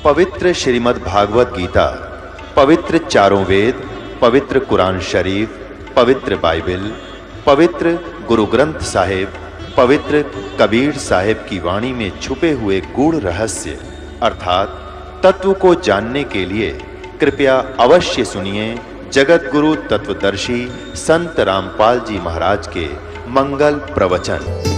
पवित्र श्रीमद् भागवत गीता, पवित्र चारों वेद, पवित्र कुरान शरीफ, पवित्र बाइबल, पवित्र गुरु ग्रंथ साहिब, पवित्र कबीर साहिब की वाणी में छुपे हुए गूढ़ रहस्य अर्थात तत्व को जानने के लिए कृपया अवश्य सुनिए जगत गुरु तत्वदर्शी संत रामपाल जी महाराज के मंगल प्रवचन।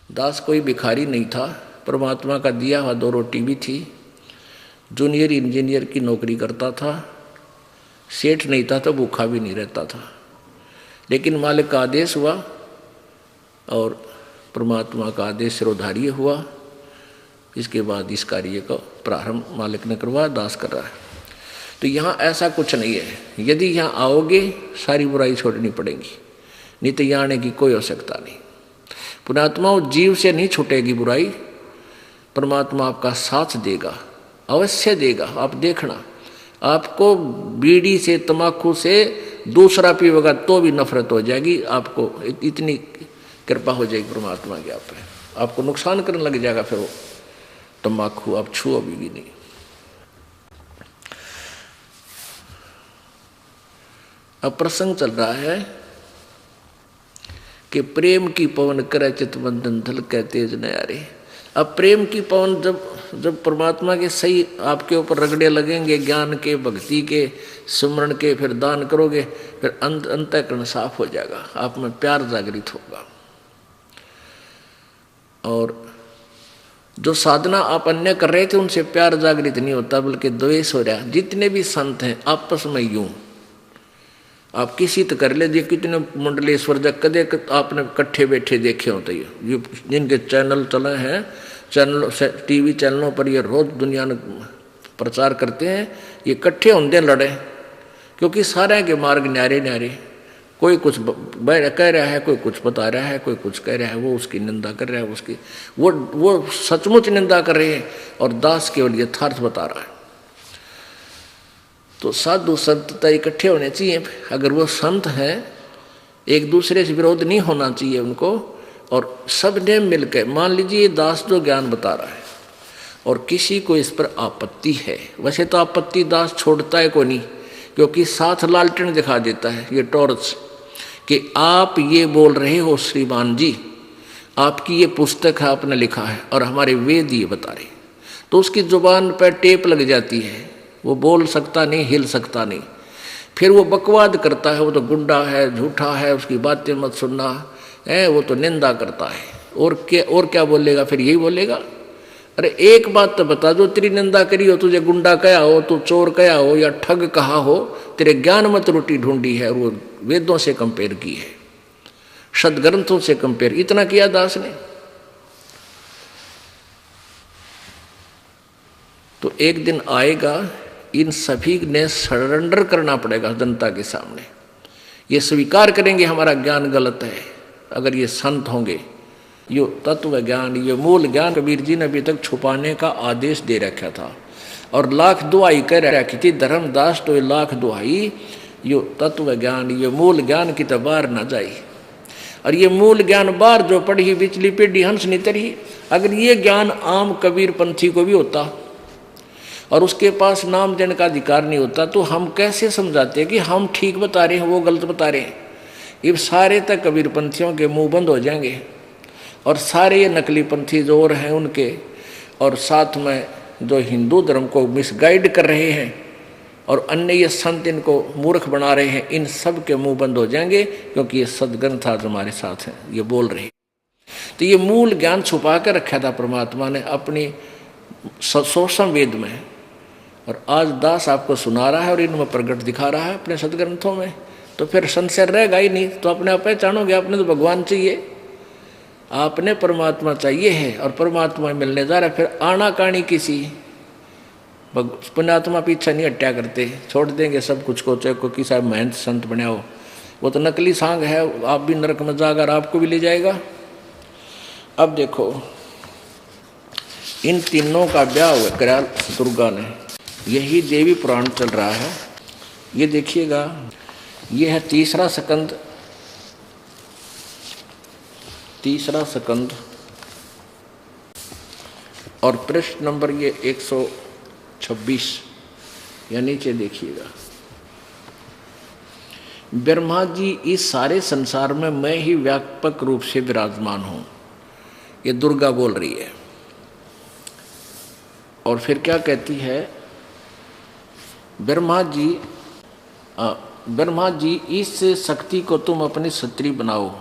दास कोई भिखारी नहीं था, परमात्मा का दिया हुआ 2 रोटी भी थी। जूनियर इंजीनियर की नौकरी करता था, सेठ नहीं था तो भूखा भी नहीं रहता था। लेकिन मालिक का आदेश हुआ और परमात्मा का आदेश सिरोधार्य हुआ। इसके बाद इस कार्य का प्रारंभ मालिक ने करवाया, दास कर रहा है। तो यहाँ ऐसा कुछ नहीं है, यदि यहाँ आओगे सारी बुराई छोड़नी पड़ेगी, नहीं तो यहाँ आने की कोई आवश्यकता नहीं। पुण्यात्मा जीव से नहीं छूटेगी बुराई, परमात्मा आपका साथ देगा, अवश्य देगा। आप देखना, आपको बीड़ी से तंबाकू से दूसरा पीवेगा तो भी नफरत हो जाएगी, आपको इतनी कृपा हो जाएगी परमात्मा की आप पे। आपको नुकसान करने लग जाएगा फिर वो तंबाकू, आप छुओ भी नहीं। अब प्रसंग चल रहा है कि प्रेम की पवन करे चितबंधन धल के तेज नयारे। अब प्रेम की पवन जब परमात्मा के सही आपके ऊपर रगड़े लगेंगे, ज्ञान के, भक्ति के, सुमरण के, फिर दान करोगे, फिर अंतःकरण साफ हो जाएगा, आप में प्यार जागृत होगा। और जो साधना आप अन्य कर रहे थे उनसे प्यार जागृत नहीं होता, बल्कि द्वेष हो रहा है। जितने भी संत हैं आपस में यूं आप किसी तो कर ले, कितने मंडलेश्वर जब कदे आपने इकट्ठे बैठे देखे होते ये जिनके चैनल चले हैं, चैनल टीवी चैनलों पर ये रोज दुनिया ने प्रचार करते हैं, ये इकट्ठे होंगे लड़े, क्योंकि सारे के मार्ग न्यारे न्यारे। कोई कुछ कह रहा है, कोई कुछ बता रहा है, कोई कुछ कह रहा है, वो उसकी निंदा कर रहा है, उसकी वो सचमुच निंदा कर रहे हैं और दास केवल यथार्थ बता रहा है। तो साधु संत इकट्ठे होने चाहिए। अगर वो संत हैं, एक दूसरे से विरोध नहीं होना चाहिए उनको, और सब ने मिलकर, मान लीजिए दास जो ज्ञान बता रहा है और किसी को इस पर आपत्ति है, वैसे तो आपत्ति दास छोड़ता है कोई नहीं, क्योंकि साथ लालटेन दिखा देता है ये टॉर्च कि आप ये बोल रहे हो श्रीमान जी, आपकी ये पुस्तक है, आपने लिखा है और हमारे वेद ये बता रहे, तो उसकी जुबान पर टेप लग जाती है, वो बोल सकता नहीं, हिल सकता नहीं। फिर वो बकवाद करता है, वो तो गुंडा है, झूठा है, उसकी बातें मत सुनना है, वो तो निंदा करता है। और क्या बोलेगा, फिर यही बोलेगा। अरे एक बात तो बता, जो तेरी निंदा करी हो, तुझे गुंडा कहा हो, तू चोर कहा हो या ठग कहा हो, तेरे ज्ञान मत रोटी ढूंढी है, और वो वेदों से कंपेयर की है, सदग्रंथों से कंपेयर, इतना किया दास ने। तो एक दिन आएगा, इन सभी ने सरेंडर करना पड़ेगा जनता के सामने। ये स्वीकार करेंगे हमारा ज्ञान गलत है। अगर ये संत होंगे, ये तत्व ज्ञान, ये मूल ज्ञान कबीर जी ने अभी तक छुपाने का आदेश दे रखा था और लाख दुआई कर रखी थी धर्मदास, तो ये लाख दुआई, ये तत्व ज्ञान, ये मूल ज्ञान की तो बाहर न जाई। और ये मूल ज्ञान बाहर जो पढ़ी बिचली पीढ़ी हंस नहीं तरी। अगर ये ज्ञान आम कबीर पंथी को भी होता और उसके पास नाम देने का अधिकार नहीं होता, तो हम कैसे समझाते हैं कि हम ठीक बता रहे हैं, वो गलत बता रहे हैं। ये सारे तक कबीर पंथियों के मुंह बंद हो जाएंगे और सारे ये नकली पंथी जो और हैं उनके, और साथ में जो हिंदू धर्म को मिसगाइड कर रहे हैं, और अन्य ये संत इनको मूर्ख बना रहे हैं, इन सब के मुंह बंद हो जाएंगे, क्योंकि ये सदग्रंथ आज हमारे साथ हैं, ये बोल रहे हैं। तो ये मूल ज्ञान छुपा के रखा था परमात्मा ने अपनी सूक्ष्म वेद में, और आज दास आपको सुना रहा है और इनमें प्रकट दिखा रहा है अपने सदग्रंथों में। तो फिर संशय रहेगा ही नहीं, तो अपने आप पहचानोगे आपने तो भगवान चाहिए, आपने परमात्मा चाहिए है और परमात्मा मिलने जा रहा है। फिर आनाकानी किसी पुण्यात्मा पीछा नहीं हट्या करते, छोड़ देंगे सब कुछ को, चाहे कोई किसी महंत संत बने हो, वो तो नकली सांग है, आप भी नरक में जाकर आपको भी ले जाएगा। अब देखो इन तीनों का ब्याह हुआ करा दुर्गा ने, यही देवी पुराण चल रहा है। ये देखिएगा, ये है तीसरा स्कंद और प्रश्न नंबर ये 126, या नीचे देखिएगा। ब्रह्मा जी, इस सारे संसार में मैं ही व्यापक रूप से विराजमान हूं, ये दुर्गा बोल रही है। और फिर क्या कहती है, ब्रह्मा जी इस शक्ति को तुम अपनी स्त्री बनाओ,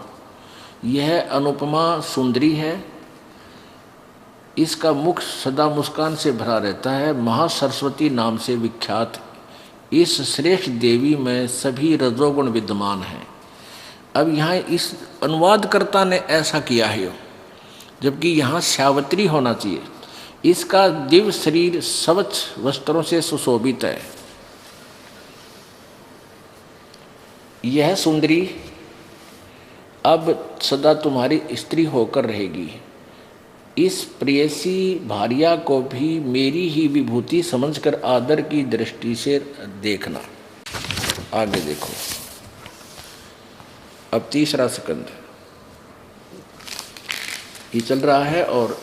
यह अनुपमा सुंदरी है, इसका मुख सदा मुस्कान से भरा रहता है, महासरस्वती नाम से विख्यात इस श्रेष्ठ देवी में सभी रजोगुण विद्यमान हैं। अब यहाँ इस अनुवादकर्ता ने ऐसा किया है, जबकि यहाँ सावित्री होना चाहिए। इसका दिव्य शरीर स्वच्छ वस्त्रों से सुशोभित है, यह सुंदरी अब सदा तुम्हारी स्त्री होकर रहेगी। इस प्रेयसी भार्या को भी मेरी ही विभूति समझकर आदर की दृष्टि से देखना। आगे देखो, अब तीसरा स्कंद ये चल रहा है और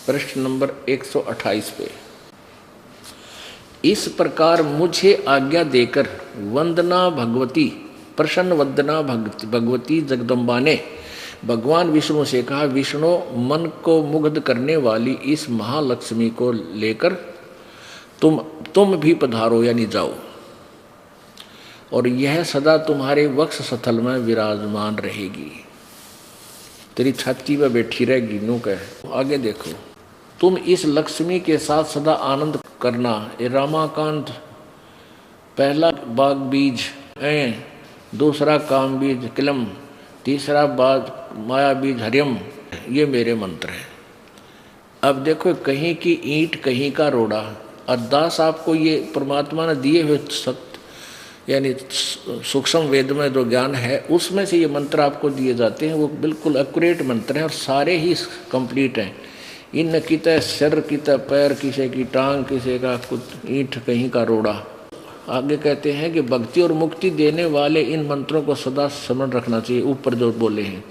प्रश्न नंबर 128 पे, इस प्रकार मुझे आज्ञा देकर वंदना भगवती, प्रसन्न वंदना भगवती जगदम्बा ने भगवान विष्णु से कहा, विष्णु मन को मुग्ध करने वाली इस महालक्ष्मी को लेकर तुम भी पधारो, यानी जाओ, और यह सदा तुम्हारे वक्ष स्थल में विराजमान रहेगी, तेरी छाती में बैठी रहेगी। नो कह आगे देखो, तुम इस लक्ष्मी के साथ सदा आनंद करना। ये रामाकांत, पहला बाग बीज दूसरा काम बीज किलम, तीसरा बाग माया बीज हरियम, ये मेरे मंत्र हैं। अब देखो, कहीं की ईंट कहीं का रोड़ा, अरदास आपको ये परमात्मा ने दिए हुए सत्य यानी सूक्ष्म वेद में जो ज्ञान है उसमें से ये मंत्र आपको दिए जाते हैं, वो बिल्कुल एक्यूरेट मंत्र हैं और सारे ही कंप्लीट हैं। इन किते सिर, किते पैर, किसी की टांग, किसी का कुछ ईंट कहीं का रोड़ा। आगे कहते हैं कि भक्ति और मुक्ति देने वाले इन मंत्रों को सदा स्मरण रखना चाहिए। ऊपर जो बोले हैं,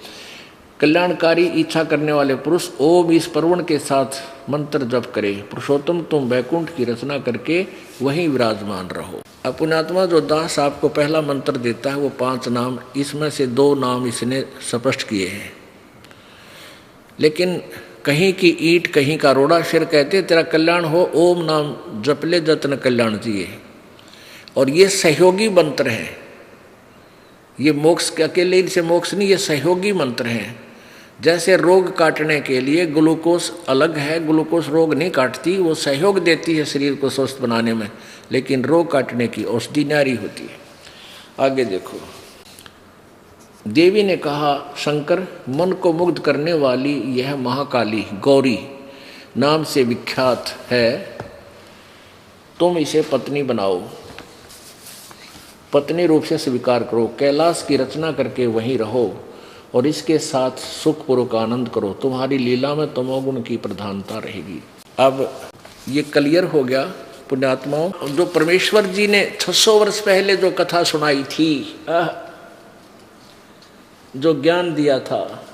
कल्याणकारी इच्छा करने वाले पुरुष ओम इस परवण के साथ मंत्र जप करे। पुरुषोत्तम तुम वैकुंठ की रचना करके वहीं विराजमान रहो। पुण्यात्मा जो दास आपको पहला मंत्र देता है वो 5 नाम, इसमें से 2 नाम इसने स्पष्ट किए हैं, लेकिन कहीं की ईंट कहीं का रोड़ा, फिर कहते तेरा कल्याण हो, ओम नाम जपले जतन कल्याण चाहिए। और ये सहयोगी मंत्र हैं, ये मोक्ष के अकेले से मोक्ष नहीं, ये सहयोगी मंत्र हैं। जैसे रोग काटने के लिए ग्लूकोज अलग है, ग्लूकोज रोग नहीं काटती, वो सहयोग देती है शरीर को स्वस्थ बनाने में, लेकिन रोग काटने की औषधि न्यारी होती है। आगे देखो, देवी ने कहा, शंकर मन को मुग्ध करने वाली यह महाकाली गौरी नाम से विख्यात है, तुम इसे पत्नी बनाओ, पत्नी रूप से स्वीकार करो, कैलाश की रचना करके वहीं रहो और इसके साथ सुखपूर्वक आनंद करो, तुम्हारी लीला में तमोगुण की प्रधानता रहेगी। अब ये क्लियर हो गया पुण्यात्माओं, जो परमेश्वर जी ने 600 वर्ष पहले जो कथा सुनाई थी, जो ज्ञान दिया था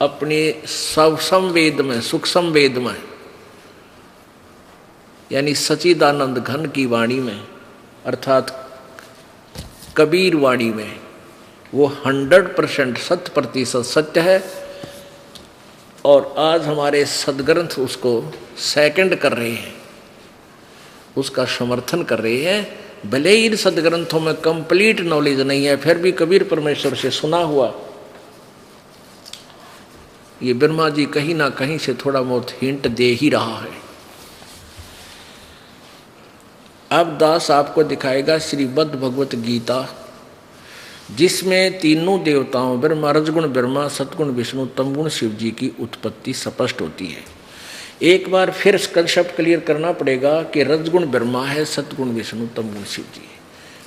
अपने सूक्ष्म वेद में, सूक्ष्म वेद में यानी सच्चिदानंद घन की वाणी में, अर्थात कबीर वाणी में, वो 100% 100% सत्य है। और आज हमारे सदग्रंथ उसको सेकंड कर रहे हैं उसका समर्थन कर रहे हैं। भले ही इन सदग्रंथों में कंप्लीट नॉलेज नहीं है, फिर भी कबीर परमेश्वर से सुना हुआ ये ब्रह्मा जी कहीं ना कहीं से थोड़ा बहुत हिंट दे ही रहा है। अब दास आपको दिखाएगा श्रीमद् भगवत गीता, जिसमें तीनों देवताओं ब्रह्मा, रजगुण ब्रह्मा, सतगुण विष्णु, तमगुण शिव जी की उत्पत्ति स्पष्ट होती है। एक बार फिर कंसेप्ट क्लियर करना पड़ेगा कि रजगुण ब्रह्मा है, सतगुण विष्णु, तमगुण शिव जी,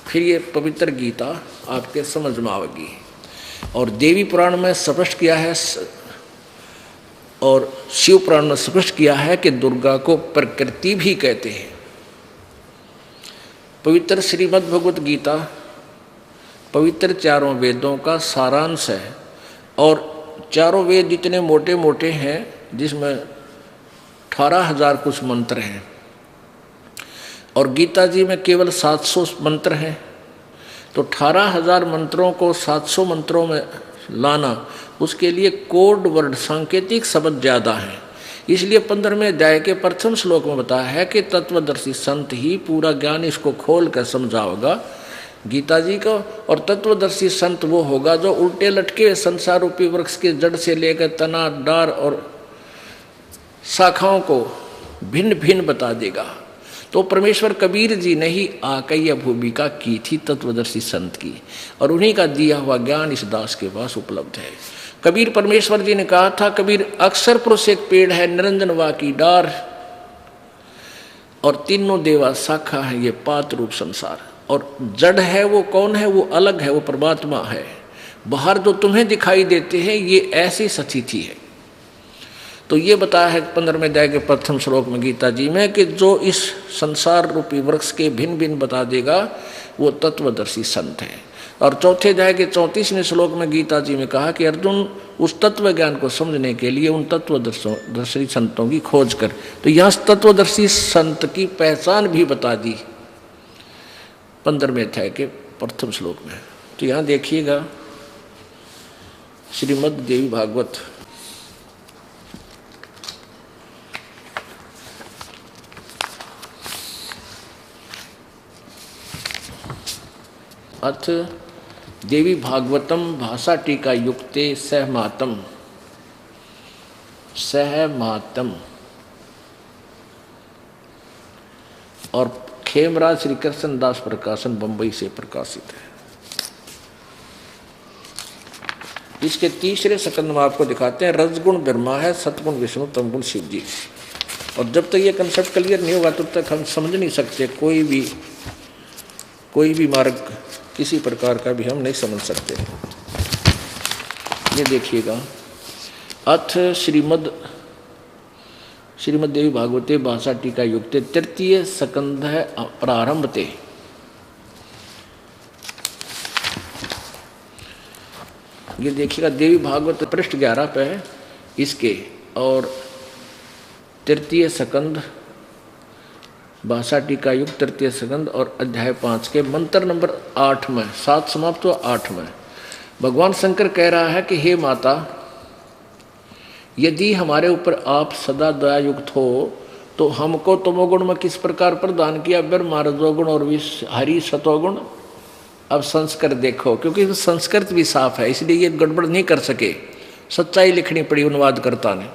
फिर ये पवित्र गीता आपके समझ में आएगी। और देवी पुराण में स्पष्ट किया है और शिव पुराण में स्पष्ट किया है कि दुर्गा को प्रकृति भी कहते हैं। पवित्र श्रीमद् भगवत गीता पवित्र चारों वेदों का सारांश है, और चारों वेद जितने मोटे मोटे हैं, जिसमें 18,000 कुछ मंत्र हैं, और गीता जी में केवल 700 मंत्र हैं। तो 18,000 मंत्रों को 700 मंत्रों में लाना, उसके लिए कोड वर्ड सांकेतिक शब्द ज़्यादा हैं। इसलिए 15वें अध्याय के प्रथम श्लोक में बताया है कि तत्वदर्शी संत ही पूरा ज्ञान इसको खोल कर समझाओगा गीता जी को। और तत्वदर्शी संत वो होगा जो उल्टे लटके संसार रूपी वृक्ष के जड़ से लेकर तना, डार और शाखाओं को भिन्न भिन्न बता देगा। तो परमेश्वर कबीर जी ने ही आकर यह भूमिका की थी तत्वदर्शी संत की, और उन्हीं का दिया हुआ ज्ञान इस दास के पास उपलब्ध है। कबीर परमेश्वर जी ने कहा था, कबीर अक्षर पुरुष एक पेड़ है, निरंजन वा की डार, और तीनों देवा शाखा है, ये पात रूप संसार। और जड़ है वो कौन है? वो अलग है, वो परमात्मा है। बाहर जो तुम्हें दिखाई देते हैं ये ऐसी स्थिति है। तो ये बताया है 15वें अध्याय के प्रथम श्लोक में गीता जी में कि जो इस संसार रूपी वृक्ष के भिन्न भिन्न बता देगा वो तत्वदर्शी संत है। और चौथे अध्याय के 34वें श्लोक में गीता जी में कहा कि अर्जुन उस तत्व ज्ञान को समझने के लिए उन तत्वदर्शी संतों की खोज कर। तो यहाँ तत्वदर्शी संत की पहचान भी बता दी 15वें अध्याय के प्रथम श्लोक में। तो यहाँ देखिएगा श्रीमद् देवी भागवत अथ देवी भागवतम भाषा टीका युक्ते सहमातम सहमातम, और खेमराज श्री कृष्ण दास प्रकाशन बंबई से प्रकाशित है। इसके तीसरे सकंद में आपको दिखाते हैं रजगुण ब्रह्मा है, सतगुण विष्णु, तमगुण शिव जी। और जब तक ये कंसेप्ट क्लियर नहीं होगा तब तक हम समझ नहीं सकते, कोई भी मार्ग किसी प्रकार का भी हम नहीं समझ सकते। ये देखिएगा, अथ श्रीमद् देवी भागवते भाषा टीका युक्ते तृतीय सकंध है प्रारंभते। ये देखिएगा देवी भागवत पृष्ठ 11 पे है इसके, और तृतीय सकंद भाषा टीका युक्त तृतीय सकंद और अध्याय 5 के मंत्र नंबर 8 में, 7 समाप्त हुआ 8 में भगवान शंकर कह रहा है कि हे माता, यदि हमारे ऊपर आप सदा दयायुक्त हो तो हमको तमोगुण में किस प्रकार प्रदान किया, ब्रह्मा रजोगुण और हरि सतोगुण। अब संस्कृत देखो, क्योंकि संस्कृत भी साफ है इसलिए ये गड़बड़ नहीं कर सके, सच्चाई लिखनी पड़ी अनुवादकर्ता ने।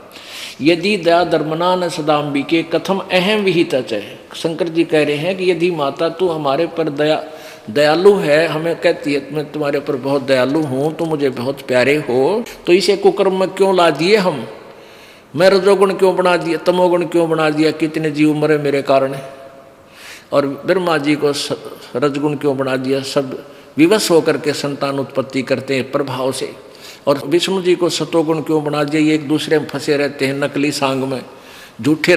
यदि दया धर्मना न सदाम्बिके कथम अहम विहित है। शंकर जी कह रहे हैं कि यदि माता तू हमारे पर दयालु है, हमें कहती है मैं तुम्हारे ऊपर बहुत दयालु हूँ, तो मुझे बहुत प्यारे हो, तो इसे कुकर्म में क्यों ला दिए हम? मैं रजोगुण क्यों बना दिया, तमोगुण क्यों बना दिया, कितने जीव मरे मेरे कारण। और ब्रह्मा जी को रजगुण क्यों बना दिया, सब विवश होकर के संतान उत्पत्ति करते हैं प्रभाव से। और विष्णु जी को सतोगुण क्यों बना दिया, ये एक दूसरे में फंसे रहते हैं नकली सांग में, झूठे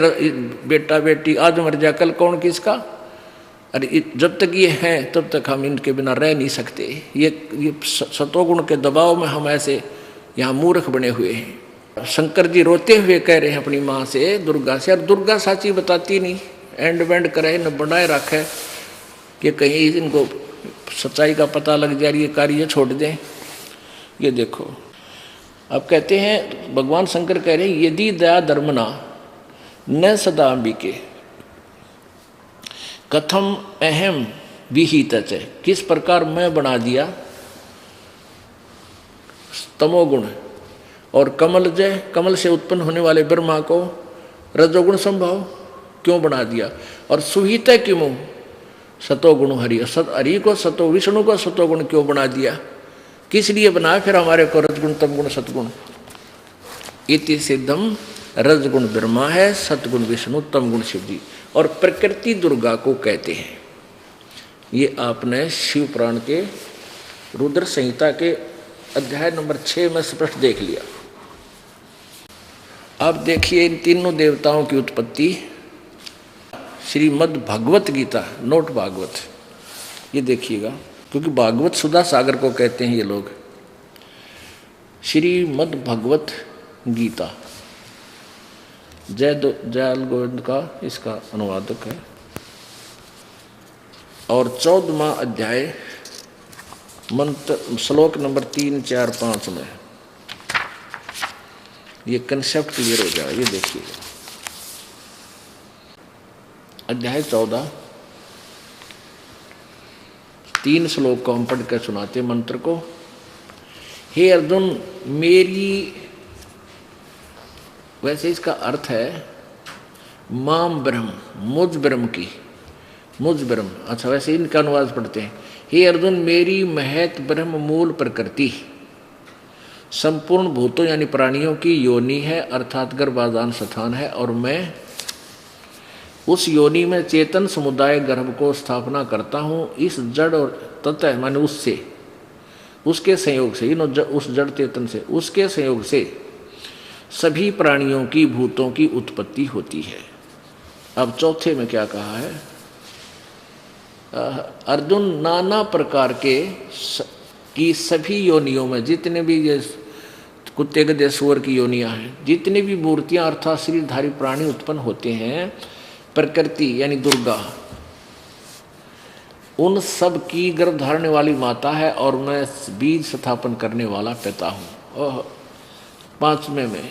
बेटा बेटी आज मर जा कल कौन किसका। अरे जब तक ये हैं तब तक हम इनके बिना रह नहीं सकते। ये सतोगुण के दबाव में हम ऐसे यहाँ मूर्ख बने हुए हैं। शंकर जी रोते हुए कह रहे हैं अपनी माँ से, दुर्गा से, और दुर्गा साची बताती नहीं, एंड वेंड करे न बनाए रखे कि कहीं इनको सच्चाई का पता लग जाए, ये कार्य छोड़ दें। ये देखो अब कहते हैं भगवान शंकर कह रहे हैं यदि दया धर्मना न सदा अंबिके, कथम अहम विहित, किस प्रकार मैं बना दिया तमोगुण, और कमलजय, कमल से उत्पन्न होने वाले ब्रह्मा को रजोगुण संभव क्यों बना दिया, और सुहित किमु सतोगुण हरि, हरि को सतो, विष्णु को सतोगुण क्यों बना दिया, किस लिए बनाया फिर हमारे को रजगुण तमगुण सतगुण। इति सिद्धम, रजगुण ब्रह्मा है, सतगुण विष्णु, तमगुण शिव जी, और प्रकृति दुर्गा को कहते हैं। ये आपने शिव पुराण के रुद्र संहिता के अध्याय नंबर 6 में स्पष्ट देख लिया। अब देखिए इन तीनों देवताओं की उत्पत्ति श्रीमद् भगवत गीता, नोट भागवत, ये देखिएगा, क्योंकि भागवत सुधा सागर को कहते हैं ये लोग। श्रीमद् भगवत गीता, जयल गोविंद का इसका अनुवादक है, और 14वां अध्याय मंत्र श्लोक नंबर 3, 4, 5 में ये कंसेप्ट क्लियर हो जाए। ये देखिएगा अध्याय 14, 3 श्लोक को हम पढ़ कर सुनाते मंत्र को। हे अर्जुन, मेरी, वैसे इसका अर्थ है माम ब्रह्म, मुझ ब्रह्म की, मुझ ब्रह्म, अच्छा वैसे इनका अनुवाद पढ़ते हैं। हे अर्जुन, मेरी महत ब्रह्म मूल प्रकृति संपूर्ण भूतों यानी प्राणियों की योनि है, अर्थात गर्भाधान स्थान है, और मैं उस योनि में चेतन समुदाय गर्भ को स्थापना करता हूँ। इस जड़ और ततः माने उससे, उसके संयोग से, उस जड़ चेतन से, उसके संयोग से सभी प्राणियों की, भूतों की उत्पत्ति होती है। अब चौथे में क्या कहा है, अर्जुन, नाना प्रकार के की सभी योनियों में, जितने भी ये कुत्ते गधे सूअर की योनियां हैं, जितनी भी मूर्तियां अर्थात शरीरधारी प्राणी उत्पन्न होते हैं, प्रकृति यानी दुर्गा उन सब की गर्भ धारने वाली माता है, और मैं बीज स्थापन करने वाला पिता हूँ। और 5वें में,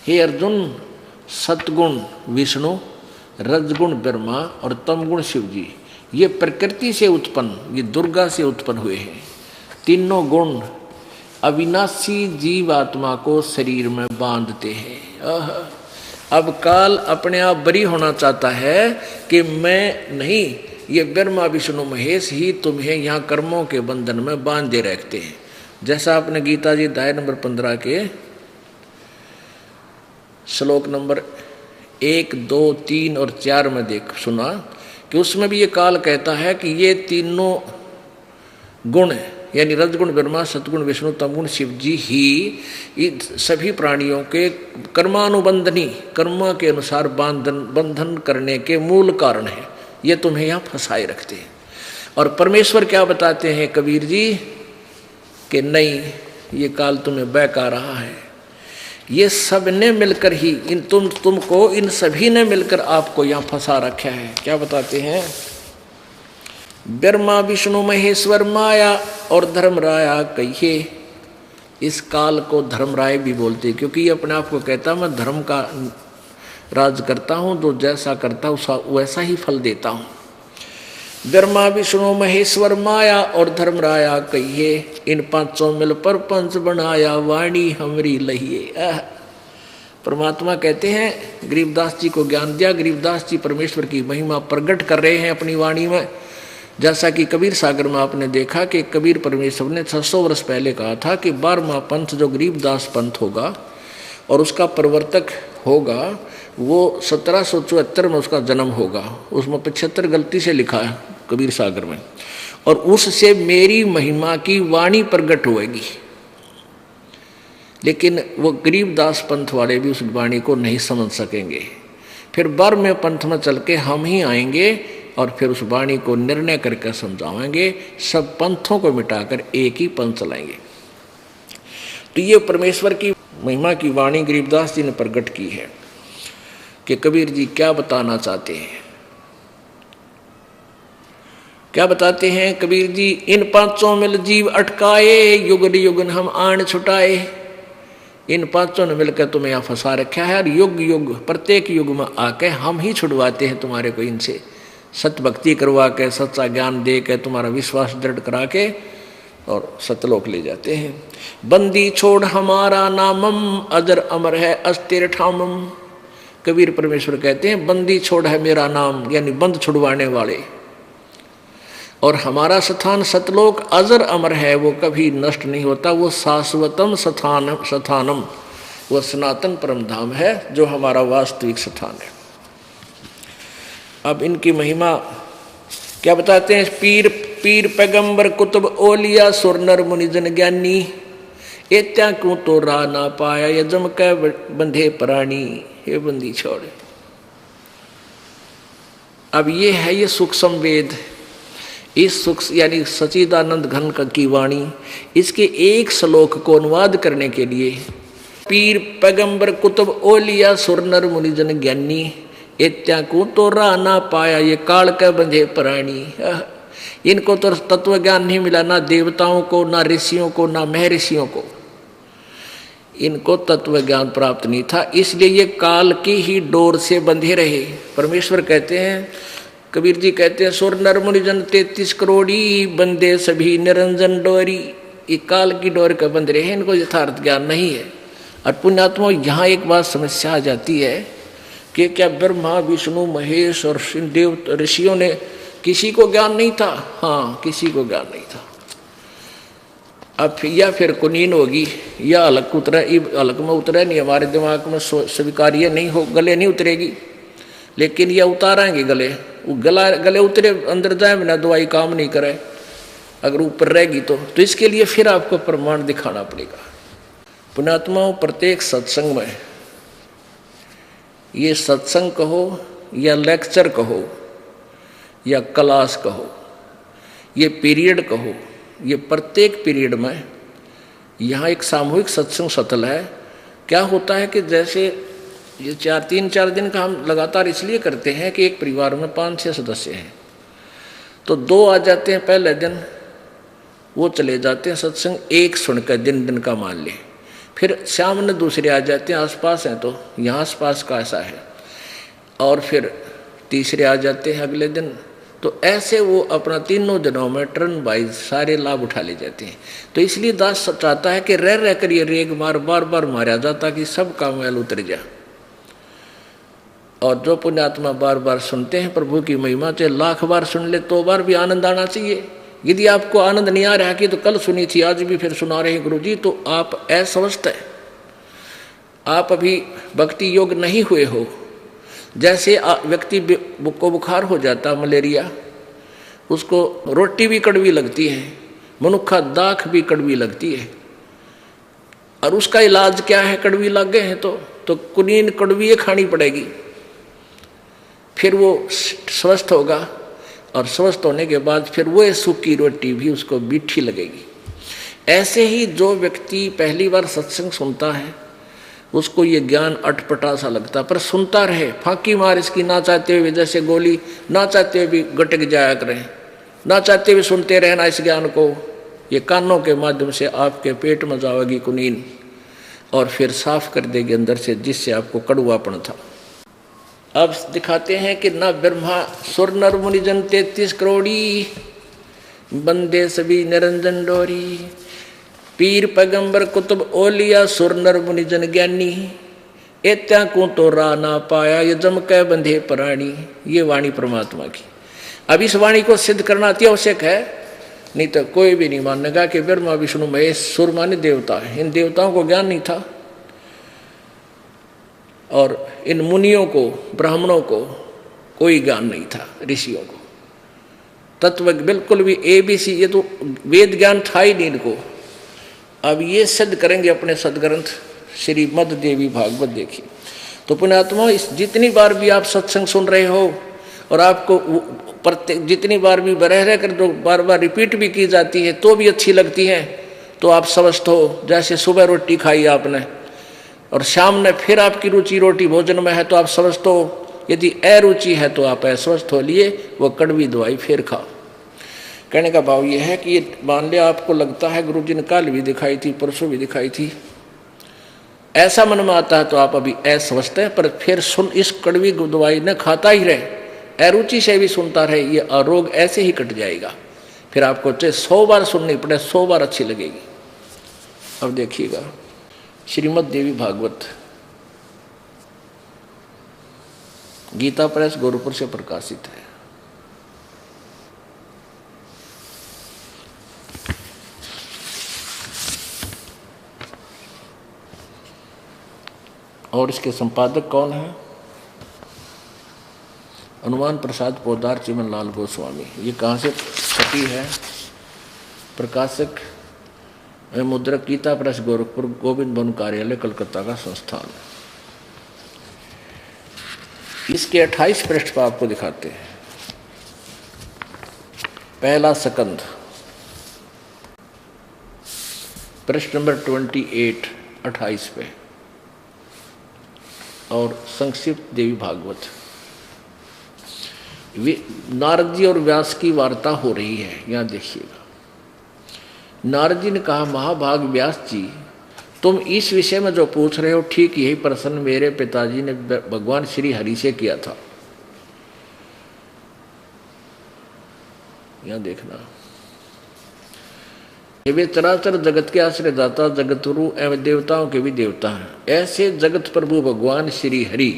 हे अर्जुन, सतगुण विष्णु, रजगुण ब्रह्मा और तमगुण शिव जी, ये प्रकृति से उत्पन्न, ये दुर्गा से उत्पन्न हुए हैं। तीनों गुण अविनाशी जीवात्मा को शरीर में बांधते हैं। अब काल अपने आप बरी होना चाहता है कि मैं नहीं, ये ब्रह्मा विष्णु महेश ही तुम्हें यहाँ कर्मों के बंधन में बांधे रखते हैं। जैसा आपने गीता जी अध्याय नंबर 15 के श्लोक नंबर 1, 2, 3 और 4 में देख सुना कि उसमें भी ये काल कहता है कि ये तीनों गुण यानी रजगुण ब्रह्मा, सतगुण विष्णु, तमगुण शिव जी ही सभी प्राणियों के कर्मानुबंधनी, कर्मा के अनुसार बंधन करने के मूल कारण है। ये तुम्हें यहाँ फंसाए रखते हैं। और परमेश्वर क्या बताते हैं कबीर जी कि नहीं, ये काल तुम्हें बहका रहा है। ये सब ने मिलकर ही तुमको इन सभी ने मिलकर आपको यहाँ फंसा रखा है। क्या बताते हैं, ब्रह्मा विष्णु महेश्वर माया और धर्मराया कहिए। इस काल को धर्मराय भी बोलते हैं, क्योंकि ये अपने आप को कहता मैं धर्म का राज करता हूँ, जो जैसा करता हूँ वैसा ही फल देता हूँ। ब्रह्मा विष्णु महेश्वर माया और धर्मराया कहिए, इन पांचों मिल पर पंच बनाया, वाणी हमरी लहिए। परमात्मा कहते हैं, गरीबदास जी को ज्ञान दिया, गरीबदास जी परमेश्वर की महिमा प्रकट कर रहे हैं अपनी वाणी में। जैसा कि कबीर सागर में आपने देखा कि कबीर परमेश्वर ने 600 वर्ष पहले कहा था कि 12वां पंथ जो गरीबदास पंथ होगा और उसका प्रवर्तक होगा, वो 1774 में उसका जन्म होगा। उसमें 75 गलती से लिखा है कबीर सागर में, और उससे मेरी महिमा की वाणी प्रकट होएगी। लेकिन वो गरीबदास पंथ वाले भी उस वाणी को नहीं समझ सकेंगे। फिर 12वें पंथ में चल के हम ही आएंगे और फिर उस वाणी को निर्णय करके समझाएंगे, सब पंथों को मिटाकर एक ही पंथ चलाएंगे। तो ये परमेश्वर की महिमा की वाणी गरीबदास जी ने प्रकट की है कि कबीर जी क्या बताना चाहते हैं। क्या बताते हैं कबीर जी, इन पांचों मिल जीव अटकाए, युगन युगन हम आन छुटाए। इन पांचों ने मिलकर तुम्हें यहाँ फंसा रखा है, और युग युग प्रत्येक युग में आके हम ही छुड़वाते हैं तुम्हारे को इनसे। सत्य भक्ति करवा के, सच्चा ज्ञान दे के, तुम्हारा विश्वास दृढ़ करा के और सतलोक ले जाते हैं। बंदी छोड़ हमारा नामम, अजर अमर है अस्थिर ठामम। कबीर परमेश्वर कहते हैं बंदी छोड़ है मेरा नाम, यानी बंद छुड़वाने वाले, और हमारा स्थान सतलोक अजर अमर है, वो कभी नष्ट नहीं होता, वो शाश्वतम स्थानम, वो सनातन परम धाम है जो हमारा वास्तविक स्थान है। अब इनकी महिमा क्या बताते हैं? पीर पैगंबर कुतुब ओलिया सुर नर मुनि जन ज्ञानी, एत्या क्यों तो रा ना पाया ये जम कै बंधे प्राणी। हे बंदी छोड़। अब ये है ये सूक्ष्म वेद, इस सूक्ष्म यानी सच्चिदानंद घन की वाणी, इसके एक श्लोक को अनुवाद करने के लिए पीर पैगंबर कुतुब ओलिया सुर नर मुनि जन ज्ञानी, एत्या को तो रा ना पाया ये काल के बंधे प्राणी। इनको तो तत्व ज्ञान नहीं मिला, ना देवताओं को, ना ऋषियों को, ना महर्षियों को, इनको तत्व ज्ञान प्राप्त नहीं था, इसलिए ये काल की ही डोर से बंधे रहे। परमेश्वर कहते हैं, कबीर जी कहते हैं, सुर नर मुनि जन 33 करोड़ी बंदे सभी निरंजन डोरी। ये काल की डोर का बंद रहे, इनको यथार्थ ज्ञान नहीं है। और पुण्यात्मा, यहाँ एक बात समस्या आ जाती है कि क्या ब्रह्मा विष्णु महेश और देव ऋषियों ने किसी को ज्ञान नहीं था? हाँ, किसी को ज्ञान नहीं था। अब या फिर कुनीन होगी या अलग उतरा, अलग में उतरे नहीं, हमारे दिमाग में स्वीकार्य नहीं हो, गले नहीं उतरेगी, लेकिन यह उतारेंगे गले, गले उतरे अंदर जाए बिना दवाई काम नहीं करे, अगर ऊपर रहेगी तो इसके लिए फिर आपको प्रमाण दिखाना पड़ेगा। पुण्यात्माओं, प्रत्येक सत्संग में, ये सत्संग कहो या लेक्चर कहो या क्लास कहो, ये पीरियड कहो, ये प्रत्येक पीरियड में यहाँ एक सामूहिक सत्संग सतल है। क्या होता है कि जैसे ये 3-4 दिन का हम लगातार इसलिए करते हैं कि एक परिवार में 5-6 सदस्य हैं, तो 2 आ जाते हैं पहले दिन, वो चले जाते हैं सत्संग एक सुनकर दिन का मान ले, फिर शाम में दूसरे आ जाते हैं, आसपास हैं तो यहाँ आसपास का ऐसा है, और फिर तीसरे आ जाते हैं अगले दिन। तो ऐसे वो अपना 3 दिनों में टर्न वाइज सारे लाभ उठा ले जाते हैं। तो इसलिए दास चाहता है कि रह कर ये रेग मार बार बार मारा जाता कि सब का मैल उतर जाए। और जो पुण्यात्मा बार बार सुनते हैं प्रभु की महिमा, चाहे 1,00,000 बार सुन ले तो बार भी आनंद आना चाहिए। यदि आपको आनंद नहीं आ रहा कि तो कल सुनी थी आज भी फिर सुना रहे हैं गुरु जी, तो आप अस्वस्थ हैं, आप अभी भक्ति योग नहीं हुए हो। जैसे व्यक्ति को बुखार हो जाता, मलेरिया, उसको रोटी भी कड़वी लगती है, मनुक्खा दाख भी कड़वी लगती है, और उसका इलाज क्या है? कड़वी लग गए हैं तो कुनीन कड़वी खानी पड़ेगी, फिर वो स्वस्थ होगा, और स्वस्थ होने के बाद फिर वो सूखी रोटी भी उसको मीठी लगेगी। ऐसे ही जो व्यक्ति पहली बार सत्संग सुनता है उसको ये ज्ञान अटपटा सा लगता, पर सुनता रहे, फांकी मार इसकी, ना चाहते हुए, जैसे गोली ना चाहते हुए भी गटक जाया करें, ना चाहते हुए सुनते रहना इस ज्ञान को। ये कानों के माध्यम से आपके पेट में जाएगी कुनीन, और फिर साफ कर देगी अंदर से, जिससे आपको कड़वापन था। अब दिखाते हैं कि ना ब्रह्मा सुर नर मुनि जन 33 करोड़ी बंदे सभी निरंजन डोरी, पीर पैगंबर कुतुब ओलिया सुर नर मुनि जन ज्ञानी, एत्या को तो रा ना पाया ये जम कै बंधे प्राणी। ये वाणी परमात्मा की। अब इस वाणी को सिद्ध करना अति आवश्यक है, नहीं तो कोई भी नहीं मानेगा कि ब्रह्मा विष्णु महेश सुर माने देवता है। इन देवताओं को ज्ञान नहीं था, और इन मुनियों को, ब्राह्मणों को कोई ज्ञान नहीं था, ऋषियों को तत्व बिल्कुल भी ABC, ये तो वेद ज्ञान था ही नहीं इनको। अब ये सिद्ध करेंगे अपने सदग्रंथ श्रीमद् देवी भागवत। देखिए तो पुण्यात्मा, इस जितनी बार भी आप सत्संग सुन रहे हो और आपको प्रत्येक जितनी बार भी रह कर जो बार बार रिपीट भी की जाती है तो भी अच्छी लगती है, तो आप स्वस्थ हो। जैसे सुबह रोटी खाई आपने और शाम में फिर आपकी रुचि रोटी भोजन में है तो आप स्वस्थ हो, यदि अरुचि है तो आप अस्वस्थ हो लिए वो कड़वी दवाई फिर खाओ। कहने का भाव ये है कि ये मान लिया आपको लगता है गुरु जी ने कल भी दिखाई थी, परसों भी दिखाई थी, ऐसा मन में आता है तो आप अभी अस्वस्थ हैं, पर फिर सुन इस कड़वी दवाई न खाता ही रहे, अरुचि से भी सुनता रहे, ये अरोग ऐसे ही कट जाएगा। फिर आपको चाहे 100 बार सुननी पड़े, 100 बार अच्छी लगेगी। अब देखिएगा, श्रीमद् देवी भागवत गीता प्रेस गोरखपुर से प्रकाशित है। और इसके संपादक कौन है? हनुमान प्रसाद पोदार चिमन लाल गोस्वामी। ये कहाँ से छपी है? प्रकाशक मुद्रक गीता प्रेस गोरखपुर, गोविंद वन कार्यालय कलकत्ता का संस्थान। इसके 28 पृष्ठ पर आपको दिखाते हैं। पहला सकंद, पृष्ठ नंबर 28, 28 पे, और संक्षिप्त देवी भागवत। नारद जी और व्यास की वार्ता हो रही है, यहां देखिएगा। नारद जी ने कहा, महाभाग व्यास जी, तुम इस विषय में जो पूछ रहे हो ठीक यही प्रश्न मेरे पिताजी ने भगवान श्री हरि से किया था। यहां देखना, वे चराचर जगत के आश्रयदाता, जगतगुरु एवं देवताओं के भी देवता हैं। ऐसे जगत प्रभु भगवान श्री हरि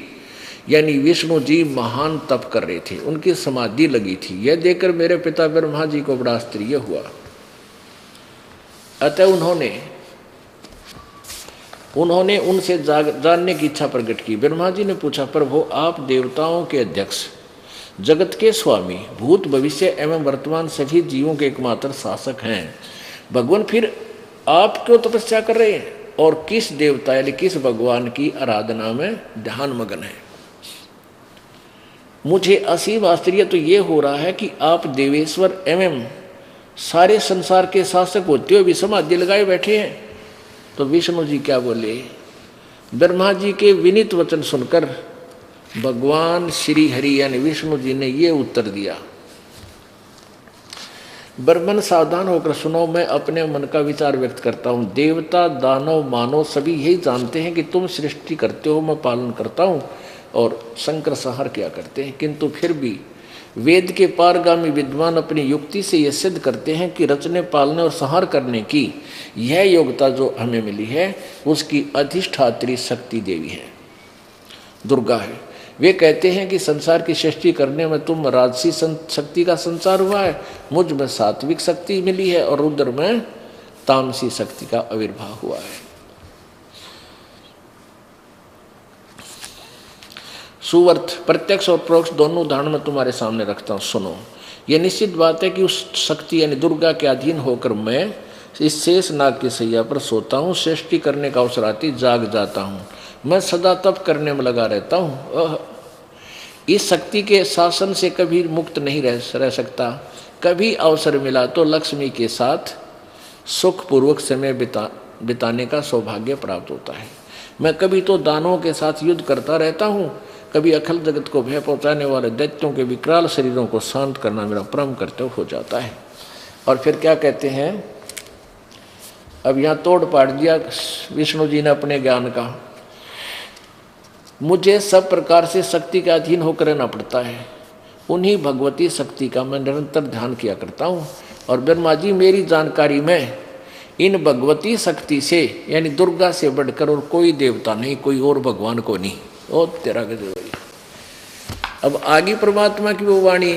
यानी विष्णु जी महान तप कर रहे थे, उनकी समाधि लगी थी। यह देखकर मेरे पिता ब्रह्मा जी को बड़ा आश्चर्य हुआ। अतः उन्होंने उनसे जानने की इच्छा प्रकट की। ब्रह्मा जी ने पूछा, प्रभु आप देवताओं के अध्यक्ष, जगत के स्वामी, भूत भविष्य एवं वर्तमान सभी जीवों के एकमात्र शासक हैं। भगवान फिर आप क्यों तपस्या कर रहे हैं और किस देवता यानी किस भगवान की आराधना में ध्यान मगन है? मुझे असीम आश्चर्य तो ये हो रहा है कि आप देवेश्वर एवं सारे संसार के शासक होते हुए भी समाधि लगाए बैठे हैं। तो विष्णु जी क्या बोले? ब्रह्मा जी के विनीत वचन सुनकर भगवान श्री हरि यानी विष्णु जी ने ये उत्तर दिया, ब्रह्मन सावधान होकर सुनो, मैं अपने मन का विचार व्यक्त करता हूँ। देवता, दानव, मानव सभी यही जानते हैं कि तुम सृष्टि करते हो, मैं पालन करता हूँ, और शंकर संहार किया करते हैं। किंतु फिर भी वेद के पारगामी विद्वान अपनी युक्ति से यह सिद्ध करते हैं कि रचने, पालने और संहार करने की यह योग्यता जो हमें मिली है उसकी अधिष्ठात्री शक्ति देवी है, दुर्गा है। वे कहते हैं कि संसार की सृष्टि करने में तुम राजसी शक्ति का संचार हुआ है, मुझ में सात्विक शक्ति मिली है और रुद्र में तामसी शक्ति का आविर्भाव हुआ है। सुवर्थ प्रत्यक्ष और परोक्ष दोनों उदाहरण में तुम्हारे सामने रखता हूँ, सुनो। यह निश्चित बात है कि उस शक्ति यानी दुर्गा के अधीन होकर मैं इस शेष नाग की सैया पर सोता हूँ, सृष्टि करने का अवसर आती जाग जाता हूँ, मैं सदा तप करने में लगा रहता हूँ। इस शक्ति के शासन से कभी मुक्त नहीं रह सकता। कभी अवसर मिला तो लक्ष्मी के साथ सुखपूर्वक समय बिताने का सौभाग्य प्राप्त होता है। मैं कभी तो दानवों के साथ युद्ध करता रहता हूँ, कभी अखिल जगत को भय पहुँचाने वाले दैत्यों के विकराल शरीरों को शांत करना मेरा परम कर्तव्य हो जाता है। और फिर क्या कहते हैं, अब यहाँ तोड़ पाड़ दिया विष्णु जी ने अपने ज्ञान का। मुझे सब प्रकार से शक्ति के अधीन होकर रहना पड़ता है, उन्हीं भगवती शक्ति का मैं निरंतर ध्यान किया करता हूँ। और ब्रह्मा जी मेरी जानकारी में इन भगवती शक्ति से यानी दुर्गा से बढ़कर और कोई देवता नहीं, कोई और भगवान को नहीं। ओ तेरा गजब। अब आगे परमात्मा की वो वाणी,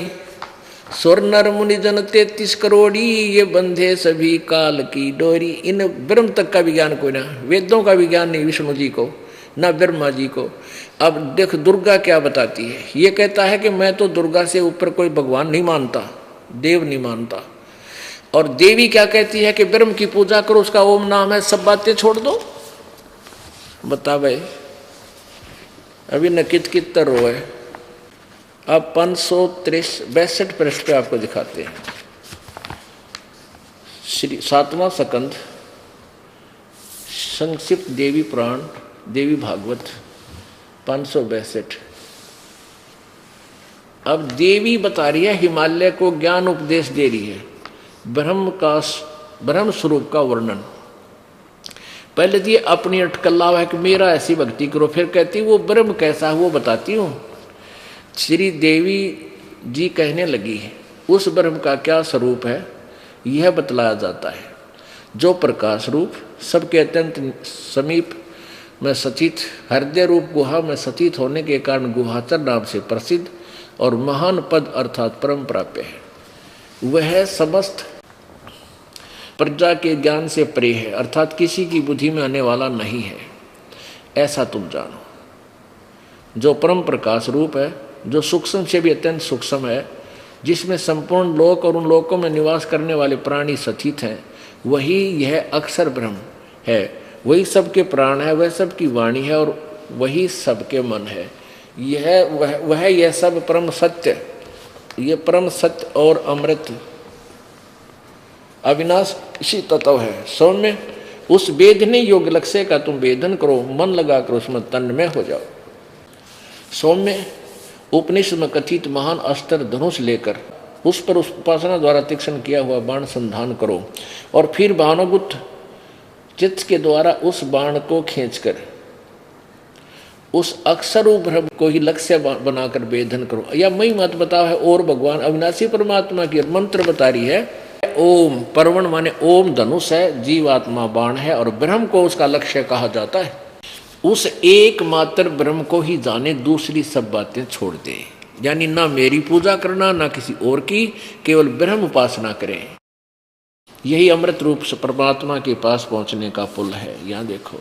स्वर नर मुनि जन 33 करोड़ी, ये बंधे सभी काल की डोरी। इन ब्रह्म तक का विज्ञान कोई ना, वेदों का विज्ञान नहीं विष्णु जी को ना ब्रह्मा जी को। अब देख दुर्गा क्या बताती है, ये कहता है कि मैं तो दुर्गा से ऊपर कोई भगवान नहीं मानता, देव नहीं मानता। और देवी क्या कहती है कि ब्रह्म की पूजा करो, उसका ओम नाम है, सब बातें छोड़ दो। बता भाई, अभी नकित कित रो है। अब 562 पृष्ठ पे आपको दिखाते हैं। श्री 7वां सकंद संक्षिप्त देवी पुराण देवी भागवत 562। अब देवी बता रही है, हिमालय को ज्ञान उपदेश दे रही है, ब्रह्म स्वरूप का वर्णन। पहले तो ये अपनी अटकल्ला है कि मेरा ऐसी भक्ति करो, फिर कहती वो ब्रह्म कैसा है वो बताती हूँ। श्री देवी जी कहने लगी है, उस ब्रह्म का क्या स्वरूप है यह बतलाया जाता है, जो प्रकाश रूप सबके अत्यंत समीप में सचित, हृदय रूप गुहा में सचित होने के कारण गुहाचर नाम से प्रसिद्ध और महान पद अर्थात परम प्राप्य है। वह समस्त प्रजा के ज्ञान से परे है, अर्थात किसी की बुद्धि में आने वाला नहीं है, ऐसा तुम जानो। जो परम प्रकाश रूप है, जो सूक्ष्म से भी अत्यंत सूक्ष्म है, जिसमें संपूर्ण लोक और उन लोकों में निवास करने वाले प्राणी सचित हैं, वही यह अक्षर ब्रह्म है, वही सबके प्राण है, वह सबकी वाणी है और वही सबके मन है। यह सब परम सत्य, ये परम सत्य और अमृत अविनाशी तत्व है। सौम्य उस वेदने योग्य लक्ष्य का तुम वेदन करो, मन लगाकर उसमें तन्मय हो जाओ। सौम्य उपनिषद में कथित महान अस्त्र धनुष लेकर उस पर उस उपासना द्वारा तीक्ष्ण किया हुआ बाण संधान करो और फिर भावनागुप्त चित्त के द्वारा उस बाण को खींचकर उस अक्षर ब्रह्म को ही लक्ष्य बनाकर वेदन करो। या मई मत बताओ है और भगवान अविनाशी परमात्मा की मंत्र बता रही है। ओम परवण माने ओम धनुष है, जीवात्मा बाण है और ब्रह्म को उसका लक्ष्य कहा जाता है। उस एकमात्र ब्रह्म को ही जाने, दूसरी सब बातें छोड़ दे, यानी ना मेरी पूजा करना ना किसी और की, केवल ब्रह्म उपासना करें। यही अमृत रूप से परमात्मा के पास पहुंचने का पुल है। यहाँ देखो,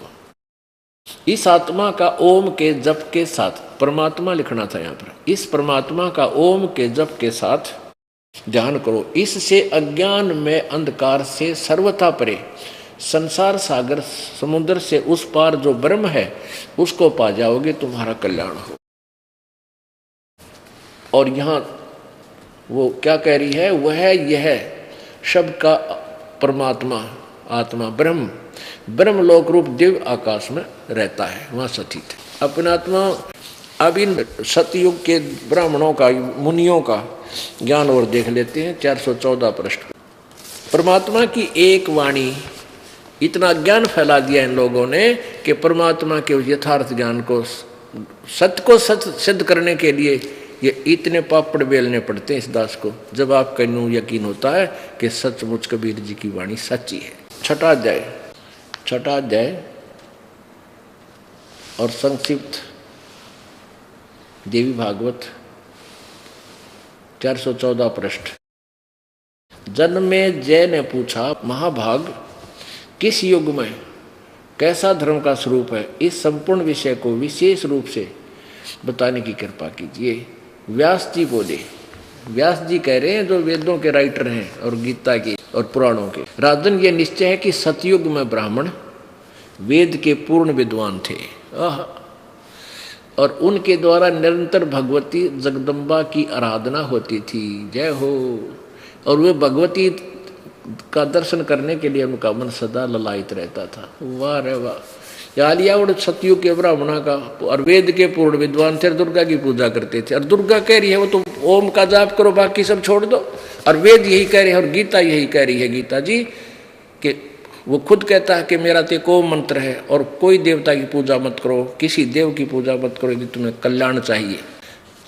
इस आत्मा का ओम के जप के साथ, परमात्मा लिखना था यहाँ पर, इस परमात्मा का ओम के जप के साथ ध्यान करो। इससे अज्ञान में अंधकार से सर्वथा परे संसार सागर समुद्र से उस पार जो ब्रह्म है उसको पा जाओगे, तुम्हारा कल्याण हो। और यहाँ वो क्या कह रही है, वह यह शब्द का परमात्मा आत्मा ब्रह्म लोक रूप दिव्य आकाश में रहता है, वहाँ सचित है अपना आत्मा। अब इन सतयुग के ब्राह्मणों का, मुनियों का ज्ञान और देख लेते हैं। 414 पृष्ठ। परमात्मा की एक वाणी, इतना ज्ञान फैला दिया इन लोगों ने कि परमात्मा के यथार्थ ज्ञान को, सत्य को सत्य सिद्ध करने के लिए ये इतने पापड़ बेलने पड़ते हैं इस दास को, जब आपका यूं यकीन होता है कि सचमुच कबीर जी की वाणी सच्ची है। छठा अध्याय और संक्षिप्त देवी भागवत 414 पृष्ठ। जन्मे जय ने पूछा, महाभाग किस युग में कैसा धर्म का स्वरूप है, इस संपूर्ण विषय को विशेष रूप से बताने की कृपा कीजिए। व्यास जी बोले, व्यास जी कह रहे हैं जो वेदों के राइटर हैं और गीता के और पुराणों के। राजन, ये निश्चय है कि सतयुग में ब्राह्मण वेद के पूर्ण विद्वान थे और उनके द्वारा निरंतर भगवती जगदम्बा की आराधना होती थी। जय हो। और वे भगवती का दर्शन करने के लिए उनका मन सदा ललायित रहता था। वाह रे वाह। यालियावड़ सतयुग के ब्राह्मणा का और वेद के पूर्ण विद्वान थे, दुर्गा की पूजा करते थे। और दुर्गा कह रही है वो तो ओम का जाप करो, बाकी सब छोड़ दो। और वेद यही कह रहे हैं और गीता यही कह रही है, गीता जी कि वो खुद कहता है कि मेरा तो एक ओम मंत्र है और कोई देवता की पूजा मत करो, किसी देव की पूजा मत करो यदि तुम्हें कल्याण चाहिए।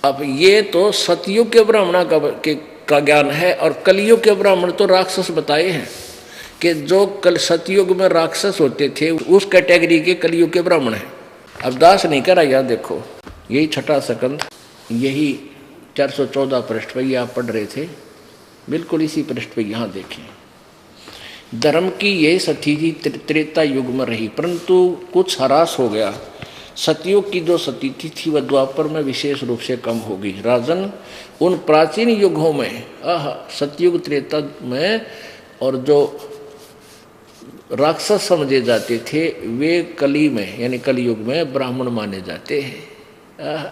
अब ये तो सतयुग के ब्राह्मणा का ज्ञान है और कलयुग के ब्राह्मण तो राक्षस बताए हैं कि जो कल सतयुग में राक्षस होते थे उस कैटेगरी के कलयुग के ब्राह्मण हैं। अब दास नहीं करा, याद देखो यही छठा सकंद, यही 414 पृष्ठ पर ये आप पढ़ रहे थे, बिल्कुल इसी पृष्ठ पर यहाँ देखें। धर्म की यही सती जी त्रेता युग में रही, परंतु कुछ ह्रास हो गया। सतयुग की जो सतीथि थी वह द्वापर में विशेष रूप से कम हो गई। राजन, उन प्राचीन युगों में सतयुग त्रेता में और जो राक्षस समझे जाते थे वे कली में यानी कलयुग में ब्राह्मण माने जाते हैं,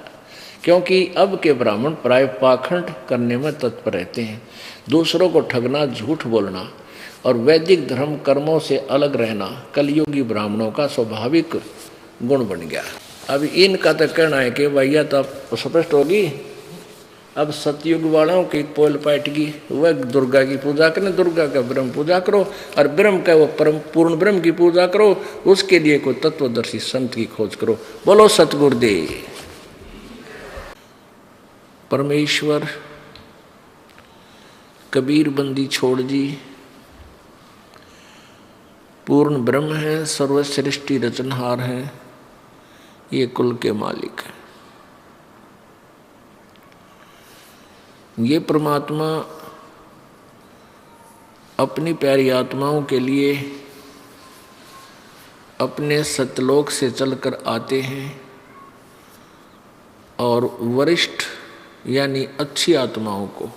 क्योंकि अब के ब्राह्मण प्राय पाखंड करने में तत्पर रहते हैं। दूसरों को ठगना, झूठ बोलना और वैदिक धर्म कर्मों से अलग रहना कलयुगी ब्राह्मणों का स्वाभाविक गुण बन गया। अब इनका तो कहना है कि भैया तो स्पष्ट होगी, अब सतयुग वालों की पोल पाटगी वह दुर्गा की पूजा करें, दुर्गा का ब्रह्म पूजा करो और ब्रह्म का वो परम पूर्ण ब्रह्म की पूजा करो, उसके लिए कोई तत्वदर्शी संत की खोज करो। बोलो सतगुरुदेव। परमेश्वर कबीर बंदी छोड़ जी, पूर्ण ब्रह्म है, सर्वश्रेष्ठी रचनहार है, ये कुल के मालिक है। ये परमात्मा अपनी प्यारी आत्माओं के लिए अपने सतलोक से चलकर आते हैं और वरिष्ठ यानी अच्छी आत्माओं को,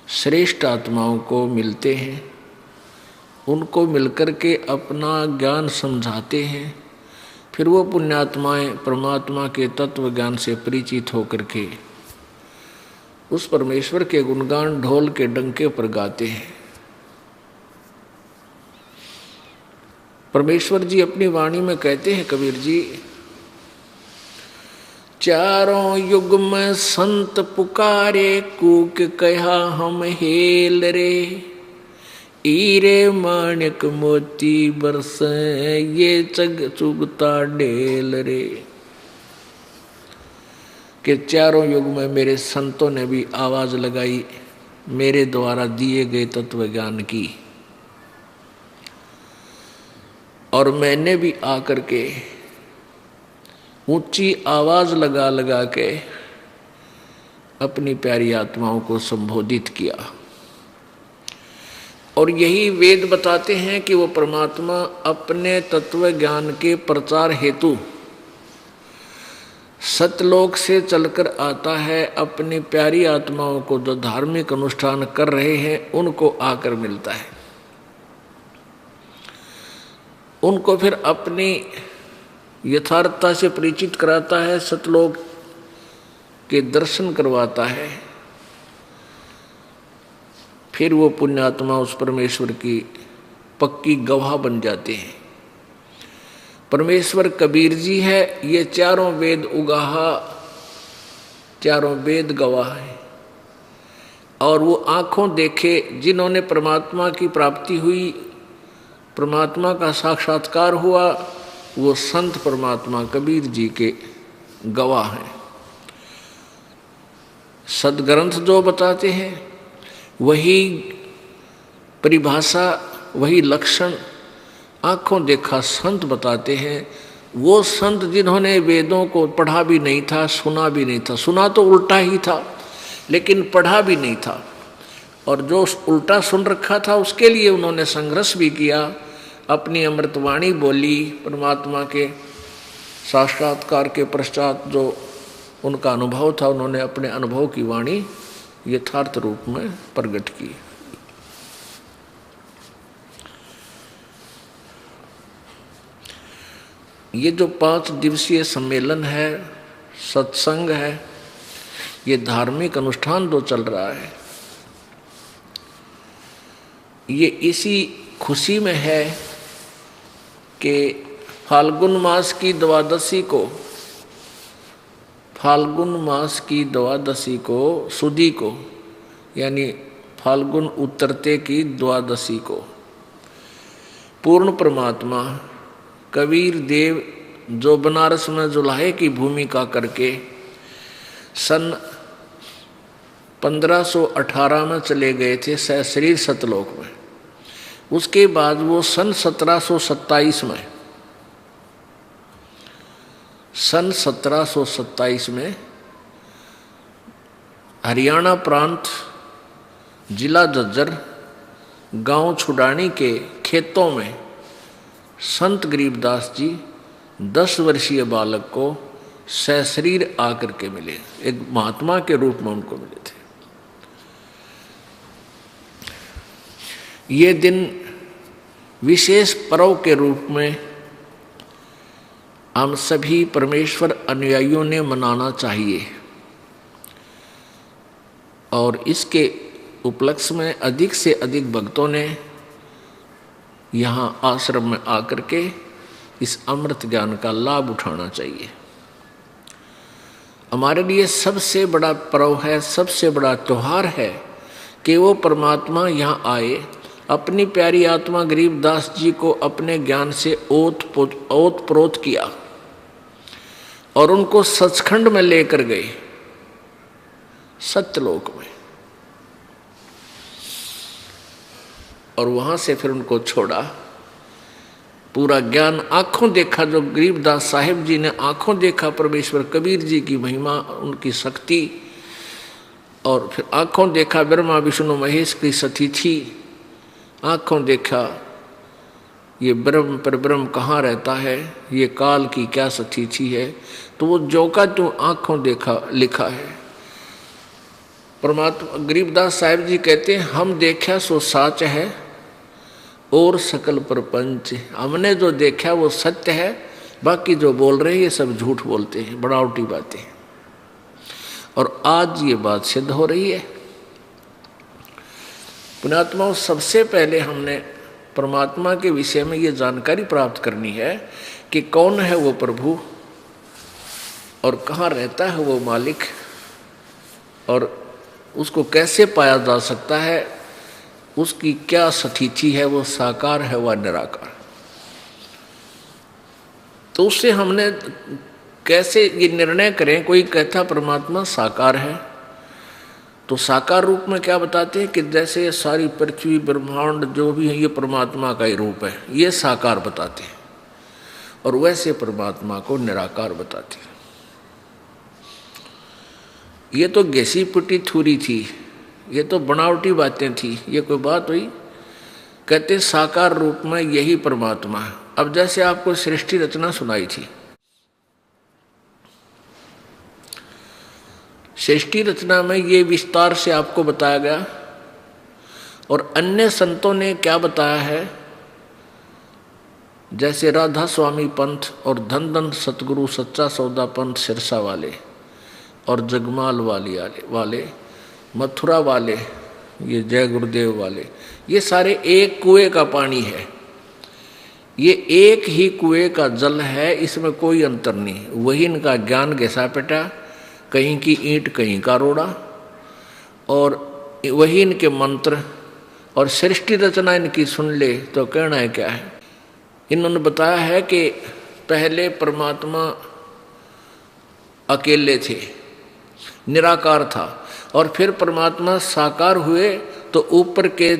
श्रेष्ठ आत्माओं को मिलते हैं, उनको मिलकर के अपना ज्ञान समझाते हैं। फिर वो पुण्यात्माएं परमात्मा के तत्व ज्ञान से परिचित होकर के उस परमेश्वर के गुणगान ढोल के डंके पर गाते हैं। परमेश्वर जी अपनी वाणी में कहते हैं, कबीर जी, चारों युग में संत पुकारे, कूक कहा हम हेल रे, हीरे माणिक मोती बरसे, ये चग चुगता ढेल रे। कि चारों युग में मेरे संतों ने भी आवाज लगाई मेरे द्वारा दिए गए तत्व ज्ञान की, और मैंने भी आकर के ऊंची आवाज लगा लगा के अपनी प्यारी आत्माओं को संबोधित किया। और यही वेद बताते हैं कि वो परमात्मा अपने तत्व ज्ञान के प्रचार हेतु सतलोक से चलकर आता है। अपनी प्यारी आत्माओं को जो धार्मिक अनुष्ठान कर रहे हैं उनको आकर मिलता है, उनको फिर अपनी यथार्थता से परिचित कराता है, सतलोक के दर्शन करवाता है। फिर वो पुण्यात्मा उस परमेश्वर की पक्की गवाह बन जाते हैं। परमेश्वर कबीर जी है, ये चारों वेद उगाहा, चारों वेद गवाह है। और वो आंखों देखे जिन्होंने परमात्मा की प्राप्ति हुई, परमात्मा का साक्षात्कार हुआ, वो संत परमात्मा कबीर जी के गवाह हैं। सदग्रंथ जो बताते हैं वही परिभाषा, वही लक्षण आंखों देखा संत बताते हैं। वो संत जिन्होंने वेदों को पढ़ा भी नहीं था, सुना भी नहीं था, सुना तो उल्टा ही था लेकिन पढ़ा भी नहीं था, और जो उल्टा सुन रखा था उसके लिए उन्होंने संघर्ष भी किया, अपनी अमृतवाणी बोली। परमात्मा के साक्षात्कार के पश्चात जो उनका अनुभव था, उन्होंने अपने अनुभव की वाणी यथार्थ रूप में प्रकट की। ये जो 5 दिवसीय सम्मेलन है, सत्संग है, ये धार्मिक अनुष्ठान जो चल रहा है, ये इसी खुशी में है कि फाल्गुन मास की द्वादशी को, फाल्गुन मास की द्वादशी को, सुदी को, यानी फाल्गुन उतरते की द्वादशी को पूर्ण परमात्मा कबीर देव जो बनारस में जुलाहे की भूमिका करके सन 1518 में चले गए थे सशरीर सतलोक में। उसके बाद वो सन 1727 में हरियाणा प्रांत, जिला झज्जर, गांव छुडानी के खेतों में संत गरीबदास जी 10 वर्षीय बालक को सशरीर आकर के मिले, एक महात्मा के रूप में उनको मिले थे। ये दिन विशेष पर्व के रूप में हम सभी परमेश्वर अनुयायियों ने मनाना चाहिए, और इसके उपलक्ष्य में अधिक से अधिक भक्तों ने यहाँ आश्रम में आकर के इस अमृत ज्ञान का लाभ उठाना चाहिए। हमारे लिए सबसे बड़ा पर्व है, सबसे बड़ा त्योहार है कि वो परमात्मा यहाँ आए, अपनी प्यारी आत्मा गरीबदास जी को अपने ज्ञान से ओत-प्रोत किया और उनको सचखंड में लेकर गए, सत्यलोक में। और वहाँ से फिर उनको छोड़ा। पूरा ज्ञान आँखों देखा, जो गरीबदास साहिब जी ने आँखों देखा परमेश्वर कबीर जी की महिमा, उनकी शक्ति, और फिर आँखों देखा ब्रह्मा विष्णु महेश की सतिथि, आँखों देखा ये ब्रह्म पर ब्रह्म कहाँ रहता है, ये काल की क्या सतिथि है। तो वो जो का जो आँखों देखा लिखा है। परमात्मा गरीबदास साहिब जी कहते हैं, हम देखा सो साच है और सकल प्रपंच, हमने जो देखा वो सत्य है, बाकी जो बोल रहे हैं ये सब झूठ बोलते हैं, बनावटी बातें। और आज ये बात सिद्ध हो रही है। पुण्यात्माओं, सबसे पहले हमने परमात्मा के विषय में ये जानकारी प्राप्त करनी है कि कौन है वो प्रभु और कहाँ रहता है वो मालिक, और उसको कैसे पाया जा सकता है, उसकी क्या स्थिति है, वो साकार है व निराकार। तो उससे हमने कैसे ये निर्णय करें। कोई कहता परमात्मा साकार है, तो साकार रूप में क्या बताते हैं कि जैसे ये सारी पृथ्वी ब्रह्मांड जो भी है ये परमात्मा का ही रूप है, ये साकार बताते हैं, और वैसे परमात्मा को निराकार बताते हैं। ये तो घिसी पिटी थूरी थी, ये तो बनावटी बातें थी, ये कोई बात हुई। कहते साकार रूप में यही परमात्मा है। अब जैसे आपको सृष्टि रचना सुनाई थी, सृष्टि रचना में ये विस्तार से आपको बताया गया, और अन्य संतों ने क्या बताया है, जैसे राधा स्वामी पंथ और धन धन सतगुरु सच्चा सौदा पंथ सिरसा वाले और जगमाल वाले मथुरा वाले, ये जय गुरुदेव वाले, ये सारे एक कुएं का पानी है, ये एक ही कुएं का जल है, इसमें कोई अंतर नहीं। वही इनका ज्ञान घिसा पिटा, कहीं की ईंट कहीं का रोड़ा, और वही इनके मंत्र और सृष्टि रचना इनकी सुन ले तो कहना है क्या है। इन्होंने बताया है कि पहले परमात्मा अकेले थे, निराकार था, और फिर परमात्मा साकार हुए तो ऊपर के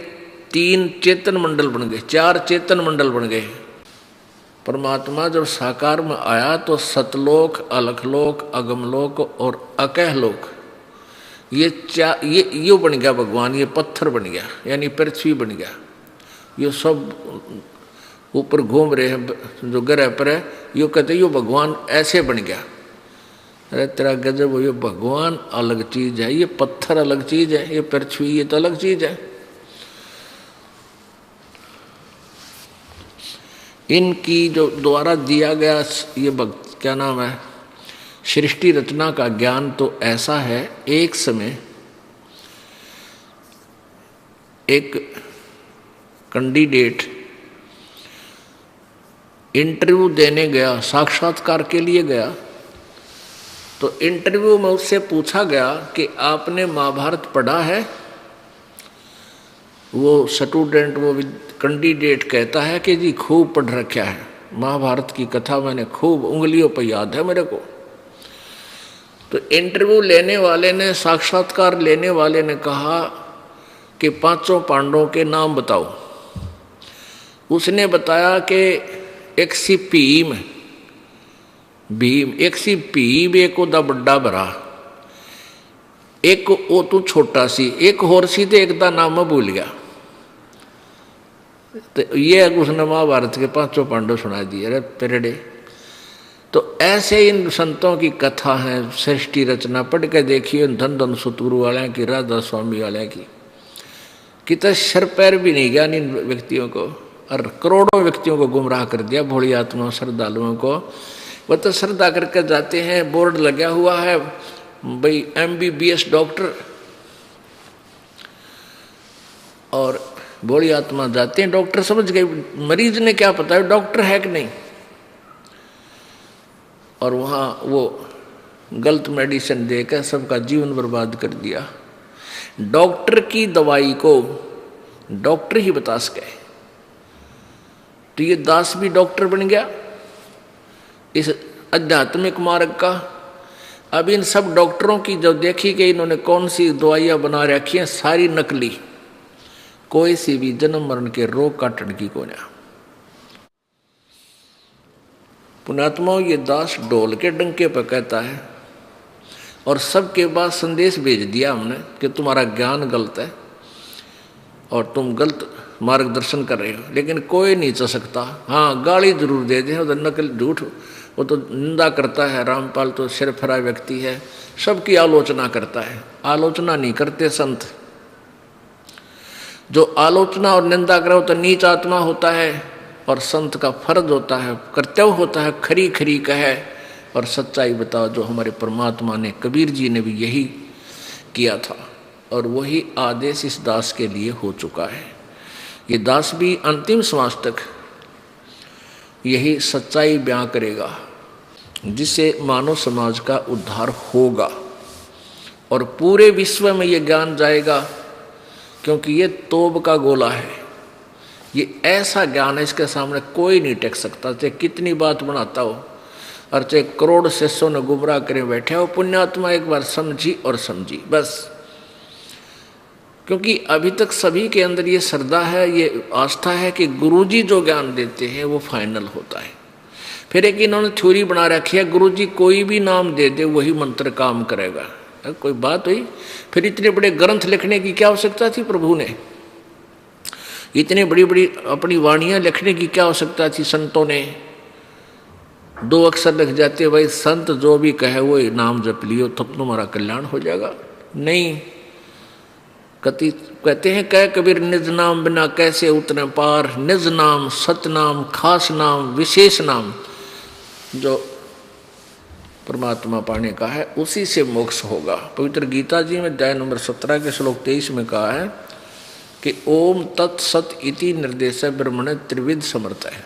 3 चेतन मंडल बन गए, 4 चेतन मंडल बन गए। परमात्मा जब साकार में आया तो सतलोक, अलखलोक, अगमलोक और अकहलोक, ये बन गया भगवान। ये पत्थर बन गया, यानी पृथ्वी बन गया। ये सब ऊपर घूम रहे हैं जो ग्रह पर है, यो कहते यो भगवान ऐसे बन गया। अरे तेरा गजब, ये भगवान अलग चीज है, ये पत्थर अलग चीज है, ये पृथ्वी ये तो अलग चीज है। इनकी जो द्वारा दिया गया ये क्या नाम है, सृष्टि रचना का ज्ञान तो ऐसा है। एक समय एक कैंडिडेट इंटरव्यू देने गया, साक्षात्कार के लिए गया, तो इंटरव्यू में उससे पूछा गया कि आपने महाभारत पढ़ा है। वो स्टूडेंट, वो कैंडिडेट कहता है कि जी खूब पढ़ रखा है, महाभारत की कथा मैंने खूब उंगलियों पर याद है मेरे को। तो इंटरव्यू लेने वाले ने, साक्षात्कार लेने वाले ने कहा कि 5 पांडवों के नाम बताओ। उसने बताया कि एक सी भीम, एक सी भीम, एक ओदा बड़ा भरा, एक ओ तू छोटा सी, एक होर सी, तो एक दा नाम मैं भूल गया। तो ये उसने महाभारत के 5 पांडव सुना दिए। अरे पेरडे, तो ऐसे इन संतों की कथा है, सृष्टि रचना पढ़ के देखिए, धन धन सतगुरु वाले की, राधा स्वामी वाले की, कितना सर पैर भी नहीं गया इन व्यक्तियों को, और करोड़ों व्यक्तियों को गुमराह कर दिया, भोली आत्मा श्रद्धालुओं को। वह तो श्रद्धा करके जाते हैं, बोर्ड लगा हुआ है भाई MBBS डॉक्टर, और भोली आत्मा जाते हैं, डॉक्टर समझ गए, मरीज ने क्या पता है डॉक्टर है कि नहीं, और वहाँ वो गलत मेडिसिन देकर सबका जीवन बर्बाद कर दिया। डॉक्टर की दवाई को डॉक्टर ही बता सके, तो ये दास भी डॉक्टर बन गया इस आध्यात्मिक मार्ग का। अब इन सब डॉक्टरों की जब देखी कि इन्होंने कौन सी दवाइयाँ बना रखी हैं, सारी नकली, कोई सी भी जन्म मरण के रोग काटन की को ना। पुण्यात्माओं, ये दास ढोल के डंके पर कहता है और सबके बाद संदेश भेज दिया हमने कि तुम्हारा ज्ञान गलत है और तुम गलत मार्गदर्शन कर रहे हो, लेकिन कोई नहीं चल सकता। हाँ, गाली जरूर दे दे, उधर नकल झूठ, वो तो निंदा करता है। रामपाल तो सिरफरा व्यक्ति है, सबकी आलोचना करता है। आलोचना नहीं करते संत। जो आलोचना और निंदा करे वो तो नीच आत्मा होता है, और संत का फर्ज होता है, कर्तव्य होता है, खरी खरी कहे और सच्चाई बताओ। जो हमारे परमात्मा ने, कबीर जी ने भी यही किया था और वही आदेश इस दास के लिए हो चुका है। ये दास भी अंतिम श्वास तक यही सच्चाई बयां करेगा, जिससे मानव समाज का उद्धार होगा और पूरे विश्व में ये ज्ञान जाएगा, क्योंकि ये तोब का गोला है। ये ऐसा ज्ञान है, इसके सामने कोई नहीं टेक सकता, चाहे कितनी बात बनाता हो और चाहे करोड़ शिष्यों ने गुमराह करे बैठे हो। पुण्यात्मा एक बार समझी और समझी बस। क्योंकि अभी तक सभी के अंदर ये श्रद्धा है, ये आस्था है कि गुरुजी जो ज्ञान देते हैं वो फाइनल होता है। फिर एक इन्होंने थ्योरी बना रखी है, गुरुजी कोई भी नाम दे दे वही मंत्र काम करेगा। कोई बात हुई? फिर इतने बड़े ग्रंथ लिखने की क्या आवश्यकता थी प्रभु ने? इतनी बड़ी बड़ी अपनी वाणियां लिखने की क्या आवश्यकता थी संतों ने? 2 अक्षर लिख जाते, भाई संत जो भी कहे वो नाम जप लियो तब तुम्हारा कल्याण हो जाएगा। नहीं, कहते हैं कह कबीर निज नाम बिना कैसे उतरे पार, निज नाम सतनाम खास नाम विशेष नाम जो परमात्मा पाने का है उसी से मोक्ष होगा। पवित्र गीता जी में अध्याय नंबर 17 के श्लोक 23 में कहा है कि ओम तत्सत इति निर्देश ब्रह्मण त्रिविध समर्थ है।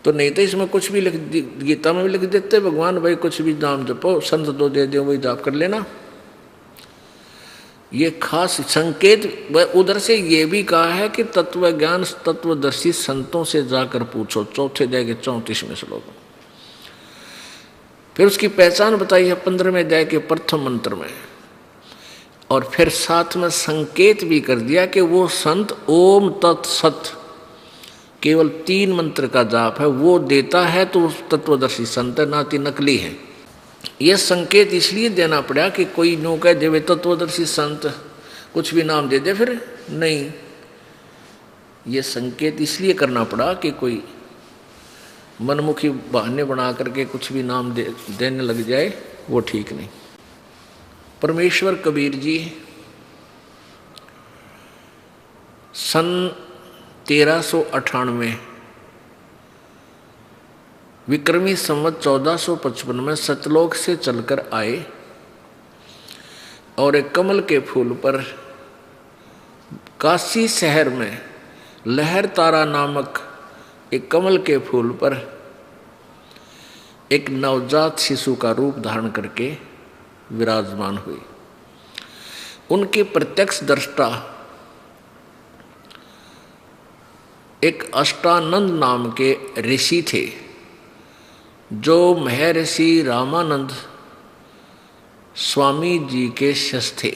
तो नहीं तो इसमें कुछ भी लिख, गीता में भी लिख देते भगवान भाई कुछ भी नाम जपो, संत दो दे दो वही जाप कर लेना। ये खास संकेत उधर से ये भी कहा है कि तत्व ज्ञान तत्वदर्शी संतों से जाकर पूछो, चौथे अध्याय के 34वें श्लोक। फिर उसकी पहचान बताई है 15वें अध्याय के प्रथम मंत्र में, और फिर साथ में संकेत भी कर दिया कि वो संत ओम तत्सत केवल 3 मंत्र का जाप है वो देता है तो तत्वदर्शी संत है, नाती नकली है। यह संकेत इसलिए देना पड़ा कि कोई नो कह दे तत्वदर्शी संत कुछ भी नाम दे दे, फिर नहीं, ये संकेत इसलिए करना पड़ा कि कोई मनमुखी बहाने बना करके कुछ भी नाम देने लग जाए, वो ठीक नहीं। परमेश्वर कबीर जी सन 1398 विक्रमी संवत 1455 में सतलोक से चलकर आए और एक कमल के फूल पर काशी शहर में लहर तारा नामक एक कमल के फूल पर एक नवजात शिशु का रूप धारण करके विराजमान हुई। उनके प्रत्यक्ष दृष्टा एक अष्टानंद नाम के ऋषि थे, जो महर्षि रामानंद स्वामी जी के शिष्य थे।